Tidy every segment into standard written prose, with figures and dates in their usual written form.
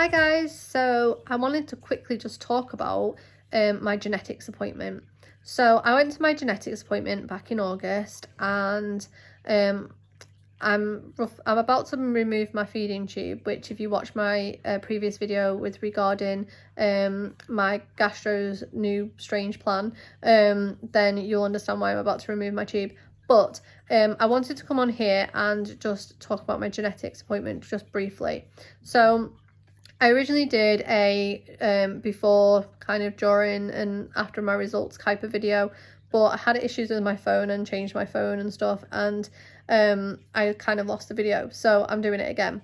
Hi guys, so I wanted to quickly just talk about my genetics appointment. So I went to my genetics appointment back in August, and I'm about to remove my feeding tube, which if you watch my previous video with regarding my gastro's new strange plan, then you'll understand why I'm about to remove my tube. But I wanted to come on here and just talk about my genetics appointment just briefly. So I originally did a before, kind of during and after my results type of video, but I had issues with my phone and changed my phone and stuff, and I kind of lost the video, so I'm doing it again.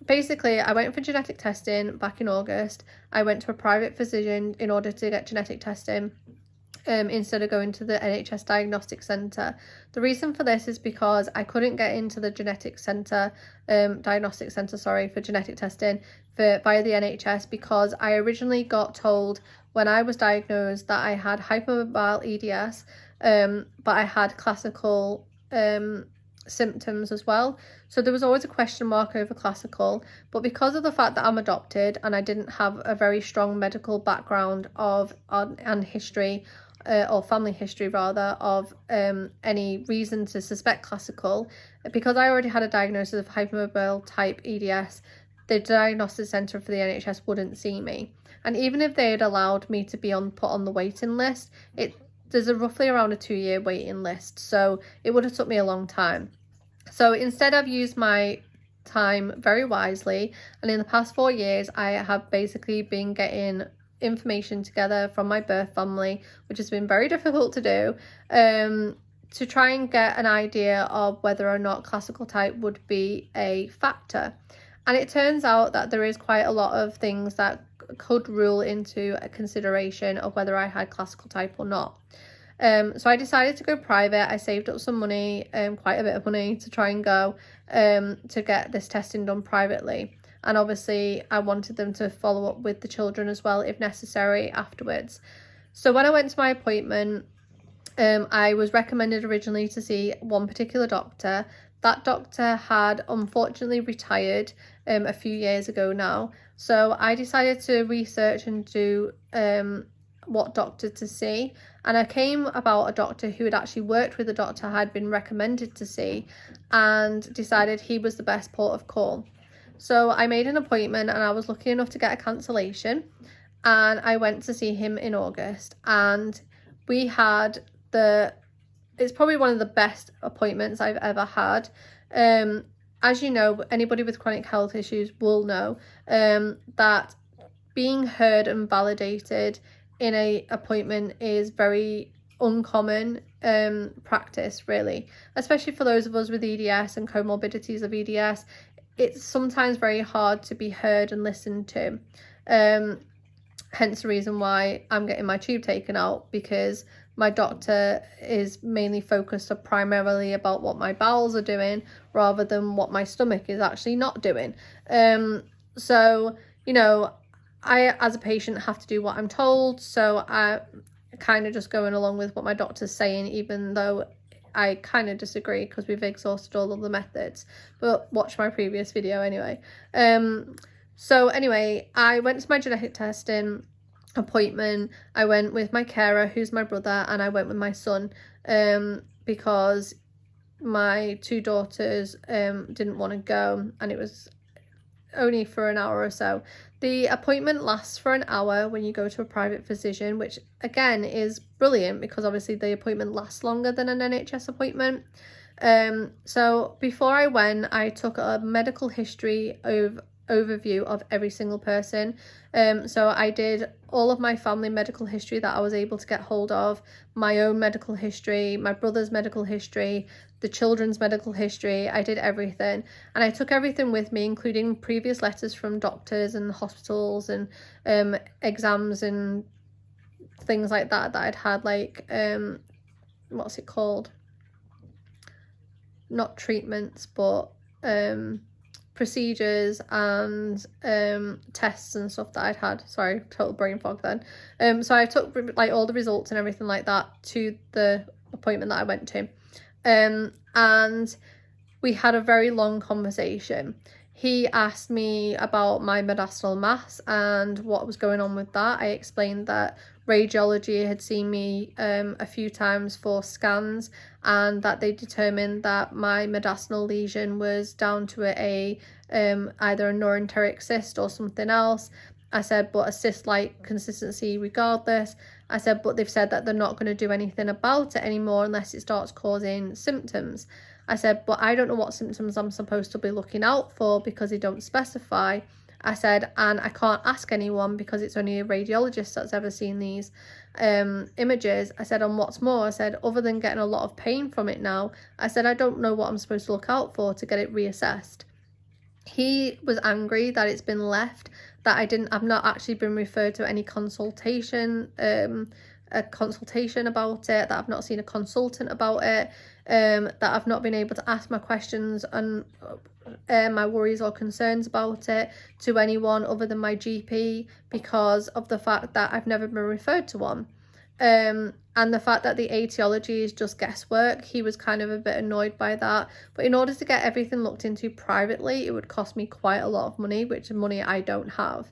Basically, I went for genetic testing back in August. I went to a private physician in order to get genetic testing. Instead of going to the NHS diagnostic centre. The reason for this is because I couldn't get into the diagnostic centre, for genetic testing via the NHS, because I originally got told when I was diagnosed that I had hypermobile EDS, but I had classical symptoms as well. So there was always a question mark over classical, but because of the fact that I'm adopted and I didn't have a very strong medical background and history, or family history rather, of any reason to suspect classical, because I already had a diagnosis of hypermobile type EDS, the diagnostic centre for the NHS wouldn't see me. And even if they had allowed me to be put on the waiting list, there's roughly around a 2-year waiting list, so it would have took me a long time. So instead, I've used my time very wisely, and in the past 4 years I have basically been getting information together from my birth family, which has been very difficult to do, to try and get an idea of whether or not classical type would be a factor. And it turns out that there is quite a lot of things that could rule into a consideration of whether I had classical type or not. So I decided to go private. I saved up some money, quite a bit of money, to try and go to get this testing done privately. And obviously I wanted them to follow up with the children as well if necessary afterwards. So when I went to my appointment, I was recommended originally to see one particular doctor. That doctor had unfortunately retired a few years ago now. So I decided to research and do what doctor to see, and I came about a doctor who had actually worked with the doctor I had been recommended to see, and decided he was the best port of call. So I made an appointment, and I was lucky enough to get a cancellation, and I went to see him in August, and we had it's probably one of the best appointments I've ever had. As you know, anybody with chronic health issues will know that being heard and validated in a appointment is very uncommon practice, really, especially for those of us with EDS and comorbidities of EDS. It's sometimes very hard to be heard and listened to, hence the reason why I'm getting my tube taken out, because my doctor is mainly focused primarily about what my bowels are doing rather than what my stomach is actually not doing. So, you know, I as a patient have to do what I'm told, so I kind of just going along with what my doctor's saying, even though I kind of disagree because we've exhausted all of the methods. But watch my previous video anyway. So anyway, I went to my genetic testing appointment. I went with my carer, who's my brother, and I went with my son, because my 2 daughters didn't want to go, and it was only for an hour or so. The appointment lasts for an hour when you go to a private physician, which again is brilliant because obviously the appointment lasts longer than an NHS appointment. So before I went, I took a medical history overview of every single person. So I did all of my family medical history that I was able to get hold of, my own medical history, my brother's medical history, the children's medical history. I did everything, and I took everything with me, including previous letters from doctors and hospitals and exams and things like that I'd had, like what's it called, not treatments but procedures and tests and stuff that I'd had. Sorry, total brain fog then. So I took like all the results and everything like that to the appointment that I went to, and we had a very long conversation. he asked me about my mediastinal mass and what was going on with that. I explained that radiology had seen me a few times for scans, and that they determined that my mediastinal lesion was down to either a neuroenteric cyst or something else. I said, but a cyst-like consistency regardless. I said, but they've said that they're not going to do anything about it anymore unless it starts causing symptoms. I said, but I don't know what symptoms I'm supposed to be looking out for because they don't specify. I said, and I can't ask anyone because it's only a radiologist that's ever seen these images. I said, and what's more, I said, other than getting a lot of pain from it now, I said, I don't know what I'm supposed to look out for to get it reassessed. He was angry that it's been left, that I've not actually been referred to any consultation, a consultation about it, that I've not seen a consultant about it, that I've not been able to ask my questions and my worries or concerns about it to anyone other than my GP because of the fact that I've never been referred to one. And the fact that the etiology is just guesswork, he was kind of a bit annoyed by that. But in order to get everything looked into privately, it would cost me quite a lot of money, which is money I don't have.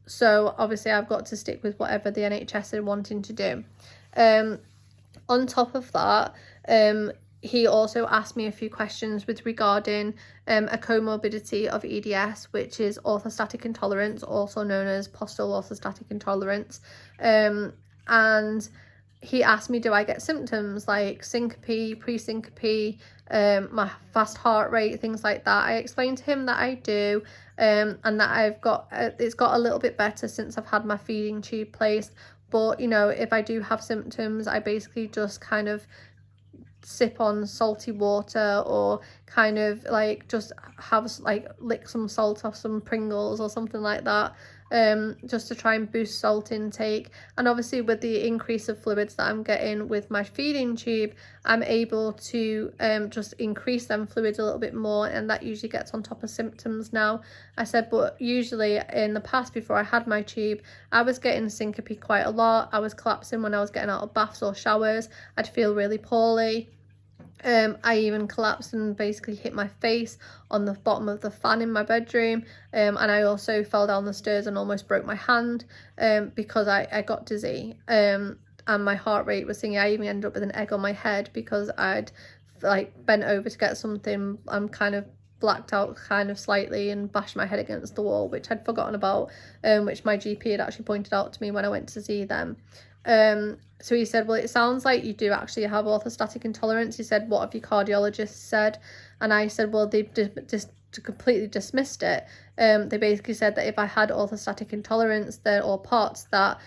So obviously I've got to stick with whatever the NHS are wanting to do. On top of that, he also asked me a few questions with regarding a comorbidity of EDS, which is orthostatic intolerance, also known as postural orthostatic intolerance. And he asked me, do I get symptoms like syncope, pre-syncope, my fast heart rate, things like that. I explained to him that I do, and that I've got it's got a little bit better since I've had my feeding tube placed. But you know, if I do have symptoms, I basically just kind of sip on salty water, or kind of like just have like lick some salt off some Pringles or something like that, just to try and boost salt intake. And obviously with the increase of fluids that I'm getting with my feeding tube, I'm able to just increase them fluids a little bit more, and that usually gets on top of symptoms now. I said, but usually in the past, before I had my tube, I was getting syncope quite a lot. I was collapsing when I was getting out of baths or showers. I'd feel really poorly. I even collapsed and basically hit my face on the bottom of the fan in my bedroom, and I also fell down the stairs and almost broke my hand because I got dizzy, and my heart rate was singing. I even ended up with an egg on my head because I'd like bent over to get something. I'm kind of blacked out kind of slightly and bashed my head against the wall, which I'd forgotten about, which my GP had actually pointed out to me when I went to see them. So he said, well, it sounds like you do actually have orthostatic intolerance. He said, what have your cardiologists said? And I said, well, they've just completely dismissed it. They basically said that if I had orthostatic intolerance, or POTS, that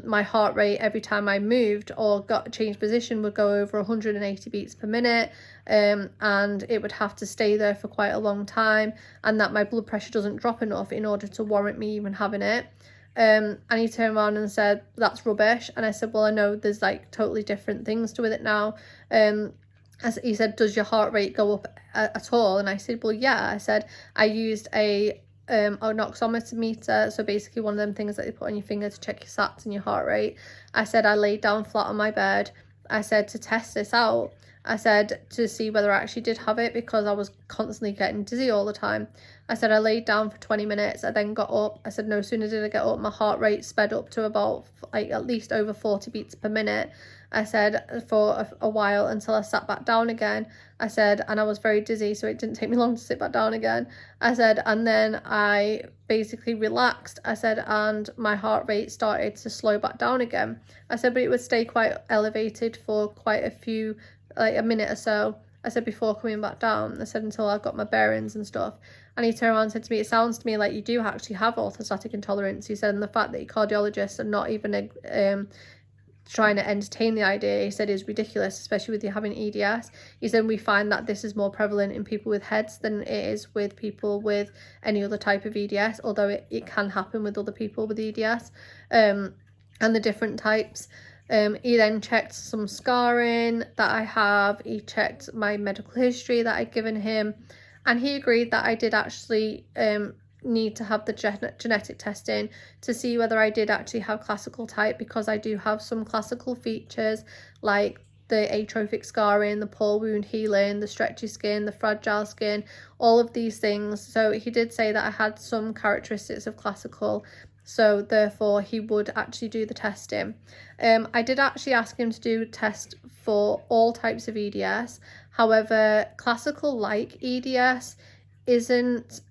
my heart rate every time I moved or changed position would go over 180 beats per minute, and it would have to stay there for quite a long time, and that my blood pressure doesn't drop enough in order to warrant me even having it. And he turned around and said, that's rubbish. And I said, well, I know there's like totally different things to with it now. As he said, does your heart rate go up at all? And I said, well, yeah. I said, I used an oximeter meter, so basically one of them things that they put on your finger to check your sats and your heart rate. I said, I laid down flat on my bed. I said, to test this out. I said, to see whether I actually did have it, because I was constantly getting dizzy all the time. I said, I laid down for 20 minutes. I then got up. I said, no sooner did I get up, my heart rate sped up to about like at least over 40 beats per minute. I said, for a while, until I sat back down again. I said, and I was very dizzy, so it didn't take me long to sit back down again. I said, and then I basically relaxed. I said, and my heart rate started to slow back down again. I said, but it would stay quite elevated for quite a few, like a minute or so. I said, before coming back down. I said, until I got my bearings and stuff. And he turned around and said to me, it sounds to me like you do actually have orthostatic intolerance. He said, and the fact that your cardiologists are not even trying to entertain the idea, he said, is ridiculous, especially with you having EDS. He said, we find that this is more prevalent in people with heads than it is with people with any other type of EDS, although it can happen with other people with EDS, and the different types. He then checked some scarring that I have. He checked my medical history that I'd given him, and he agreed that I did actually need to have the genetic testing to see whether I did actually have classical type, because I do have some classical features like the atrophic scarring, the pore wound healing, the stretchy skin, the fragile skin, all of these things. So he did say that I had some characteristics of classical, so therefore he would actually do the testing. I did actually ask him to do a test for all types of EDS. However, classical like EDS isn't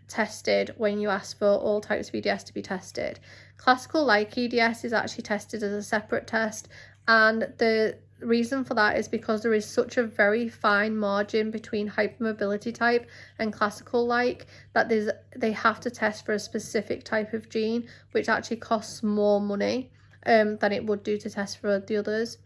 tested when you ask for all types of EDS to be tested. Classical like EDS is actually tested as a separate test, and the reason for that is because there is such a very fine margin between hypermobility type and classical like that they have to test for a specific type of gene, which actually costs more money than it would do to test for the others.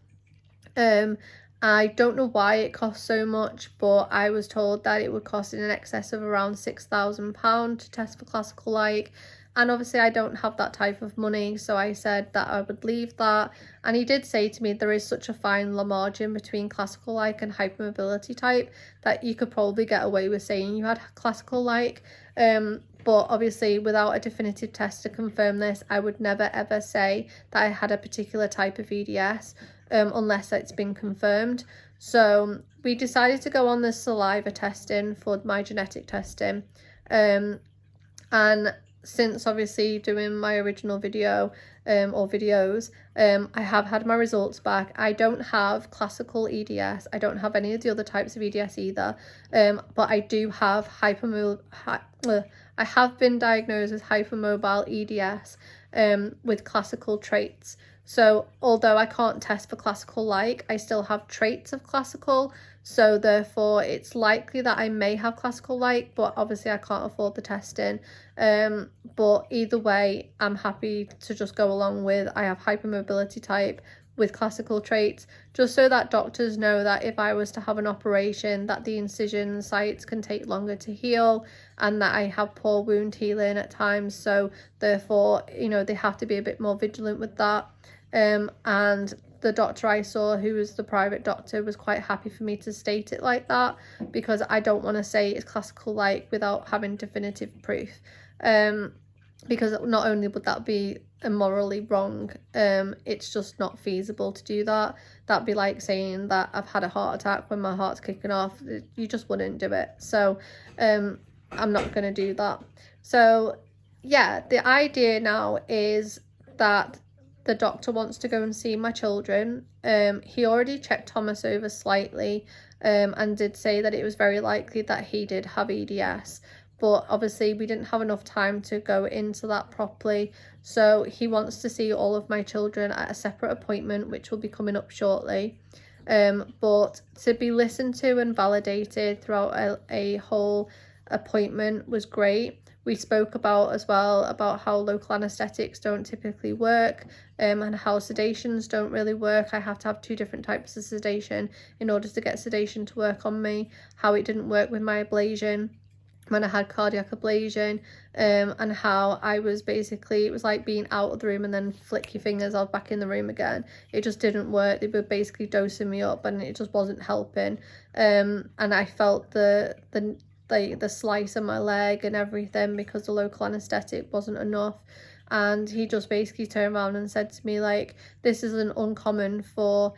I don't know why it costs so much, but I was told that it would cost in excess of around £6,000 to test for classical like, and obviously I don't have that type of money, so I said that I would leave that. And he did say to me there is such a fine margin between classical like and hypermobility type that you could probably get away with saying you had classical like, but obviously without a definitive test to confirm this, I would never ever say that I had a particular type of EDS unless it's been confirmed. So we decided to go on the saliva testing for my genetic testing, and since obviously doing my original video or videos, I have had my results back. I don't have classical EDS, I don't have any of the other types of EDS either, but I do have I have been diagnosed with hypermobile EDS with classical traits. So although I can't test for classical like, I still have traits of classical, so therefore it's likely that I may have classical like, but obviously I can't afford the testing. But either way, I'm happy to just go along with I have hypermobility type with classical traits, just so that doctors know that if I was to have an operation, that the incision sites can take longer to heal, and that I have poor wound healing at times, so therefore, you know, they have to be a bit more vigilant with that. And the doctor I saw, who was the private doctor, was quite happy for me to state it like that, because I don't want to say it's classical like without having definitive proof, because not only would that be morally wrong, it's just not feasible to do that. That'd be like saying that I've had a heart attack when my heart's kicking off. You just wouldn't do it. So I'm not going to do that. So yeah, the idea now is that the doctor wants to go and see my children. He already checked Thomas over slightly, and did say that it was very likely that he did have EDS, but obviously we didn't have enough time to go into that properly, so he wants to see all of my children at a separate appointment, which will be coming up shortly. But to be listened to and validated throughout a whole appointment was great. We spoke about as well about how local anaesthetics don't typically work, and how sedations don't really work. I have to have 2 different types of sedation in order to get sedation to work on me, how it didn't work with my ablation when I had cardiac ablation, and how I was basically, it was like being out of the room and then flick your fingers, I was back in the room again. It just didn't work. They were basically dosing me up and it just wasn't helping, and I felt the slice of my leg and everything because the local anaesthetic wasn't enough. And he just basically turned around and said to me, like, this isn't uncommon for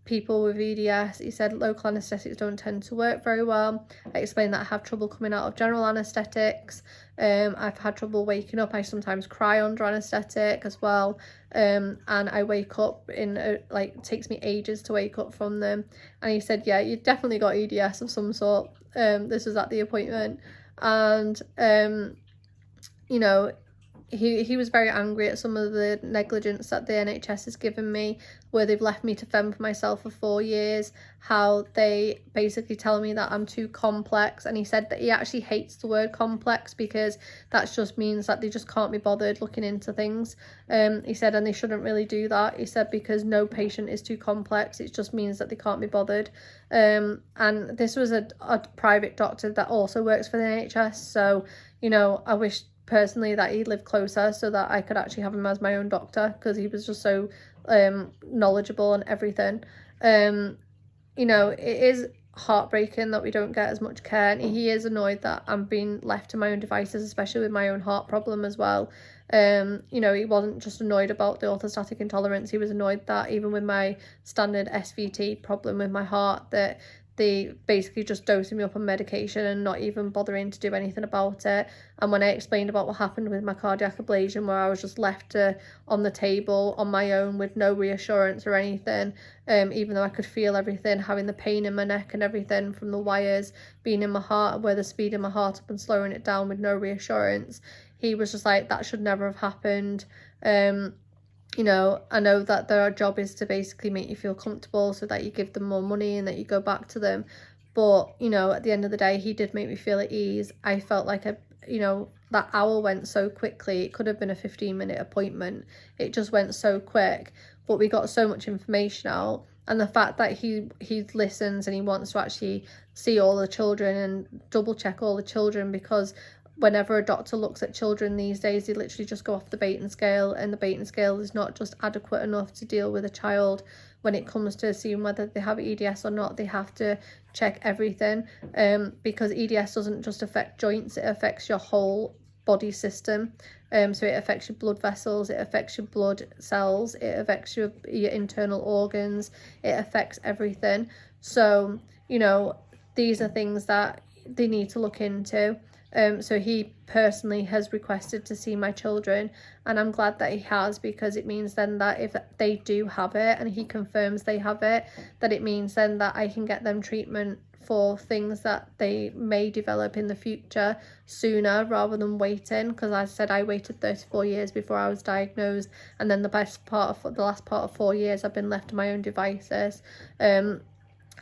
people with EDS. He said local anaesthetics don't tend to work very well. I explained that I have trouble coming out of general anaesthetics. I've had trouble waking up. I sometimes cry under anaesthetic as well, and I wake up in it takes me ages to wake up from them. And he said, yeah, you definitely got EDS of some sort. This was at the appointment, and you know, he was very angry at some of the negligence that the NHS has given me, where they've left me to fend for myself for 4 years, how they basically tell me that I'm too complex. And he said that he actually hates the word complex because that just means that they just can't be bothered looking into things. He said, and they shouldn't really do that. He said, because no patient is too complex, it just means that they can't be bothered. And this was a private doctor that also works for the NHS, so, you know, I wish personally that he lived closer so that I could actually have him as my own doctor, because he was just so knowledgeable and everything. You know, it is heartbreaking that we don't get as much care, and he is annoyed that I'm being left to my own devices, especially with my own heart problem as well. You know, he wasn't just annoyed about the orthostatic intolerance, he was annoyed that even with my standard SVT problem with my heart, that they basically just dosing me up on medication and not even bothering to do anything about it. And when I explained about what happened with my cardiac ablation, where I was just left on the table on my own with no reassurance or anything, even though I could feel everything, having the pain in my neck and everything from the wires being in my heart, where the speed in my heart up and slowing it down with no reassurance, he was just like, that should never have happened. You know, I know that their job is to basically make you feel comfortable so that you give them more money and that you go back to them. But, you know, at the end of the day, he did make me feel at ease. I felt like, you know, that hour went so quickly. It could have been a 15-minute appointment. It just went so quick. But we got so much information out. And the fact that he listens and he wants to actually see all the children and double check all the children, because whenever a doctor looks at children these days, they literally just go off the Baton scale, and the Baton scale is not just adequate enough to deal with a child when it comes to seeing whether they have EDS or not. They have to check everything, because EDS doesn't just affect joints, it affects your whole body system. So it affects your blood vessels, it affects your blood cells, it affects your internal organs, it affects everything. So, you know, these are things that they need to look into. So he personally has requested to see my children, and I'm glad that he has, because it means then that if they do have it and he confirms they have it, that it means then that I can get them treatment for things that they may develop in the future sooner rather than waiting. Because as I said, I waited 34 years before I was diagnosed, and then the last part of 4 years I've been left to my own devices.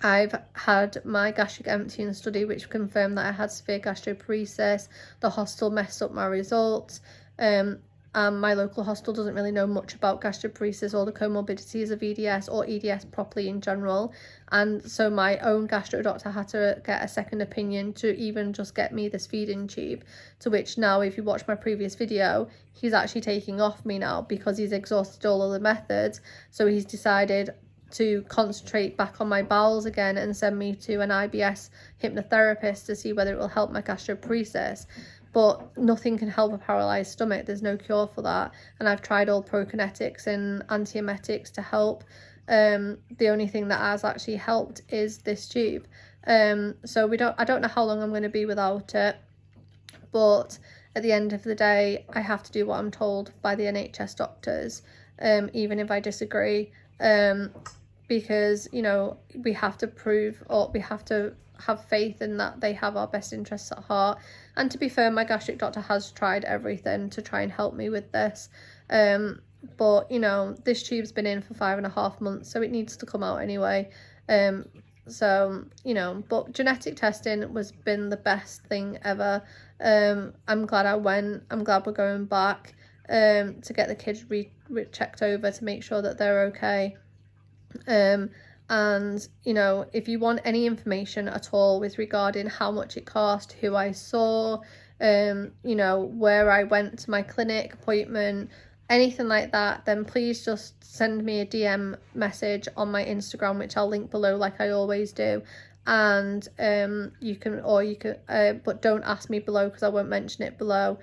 I've had my gastric emptying study, which confirmed that I had severe gastroparesis. The hospital messed up my results. And my local hospital doesn't really know much about gastroparesis or the comorbidities of EDS or EDS properly in general. And so my own gastro doctor had to get a second opinion to even just get me this feeding tube, to which now, if you watch my previous video, he's actually taking off me now because he's exhausted all of the methods. So he's decided to concentrate back on my bowels again and send me to an IBS hypnotherapist to see whether it will help my gastroparesis. But nothing can help a paralysed stomach, there's no cure for that, and I've tried all prokinetics and antiemetics to help. The only thing that has actually helped is this tube. So I don't know how long I'm going to be without it, but at the end of the day I have to do what I'm told by the NHS doctors, even if I disagree. Because, you know, we have to prove, or we have to have faith in that they have our best interests at heart. And to be fair, my gastric doctor has tried everything to try and help me with this. But, you know, this tube's been in for 5.5 months, so it needs to come out anyway. So, you know, but genetic testing has been the best thing ever. I'm glad I went. I'm glad we're going back to get the kids checked over to make sure that they're okay. And, you know, if you want any information at all with regarding how much it cost, who I saw, you know, where I went to my clinic appointment, anything like that, then please just send me a DM message on my Instagram, which I'll link below like I always do. And you can but don't ask me below because I won't mention it below.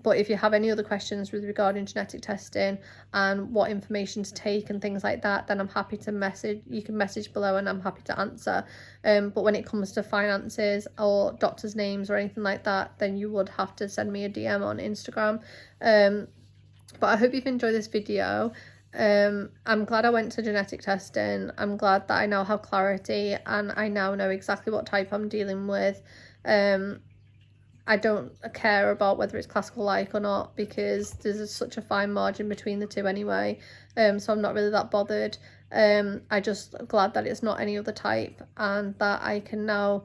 But if you have any other questions with regarding genetic testing and what information to take and things like that, then I'm happy to message. You can message below and I'm happy to answer. But when it comes to finances or doctors' names or anything like that, then you would have to send me a DM on Instagram. But I hope you've enjoyed this video. I'm glad I went to genetic testing. I'm glad that I now have clarity and I now know exactly what type I'm dealing with. I don't care about whether it's classical like or not, because there's such a fine margin between the two anyway. So I'm not really that bothered. I just glad that it's not any other type, and that I can now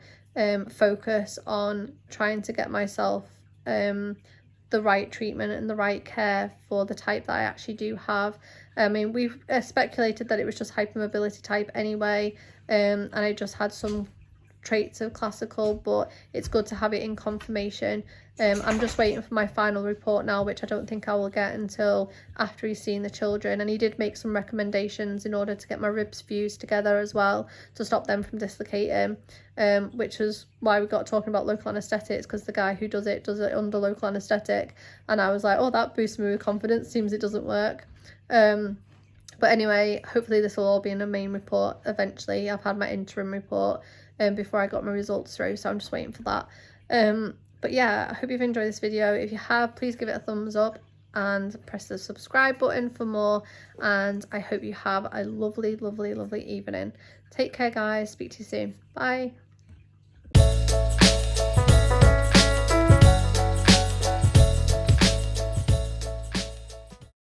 focus on trying to get myself the right treatment and the right care for the type that I actually do have. I mean, we've speculated that it was just hypermobility type anyway, and I just had some traits of classical, but it's good to have it in confirmation. I'm just waiting for my final report now, which I don't think I will get until after he's seen the children, and he did make some recommendations in order to get my ribs fused together as well to stop them from dislocating, which is why we got talking about local anaesthetics, because the guy who does it under local anaesthetic, and I was like, oh, that boosts me with confidence, seems it doesn't work. But anyway, hopefully this will all be in a main report eventually. I've had my interim report before I got my results through, so I'm just waiting for that. But yeah, I hope you've enjoyed this video. If you have, please give it a thumbs up and press the subscribe button for more, and I hope you have a lovely, lovely, lovely evening. Take care, guys. Speak to you soon. Bye.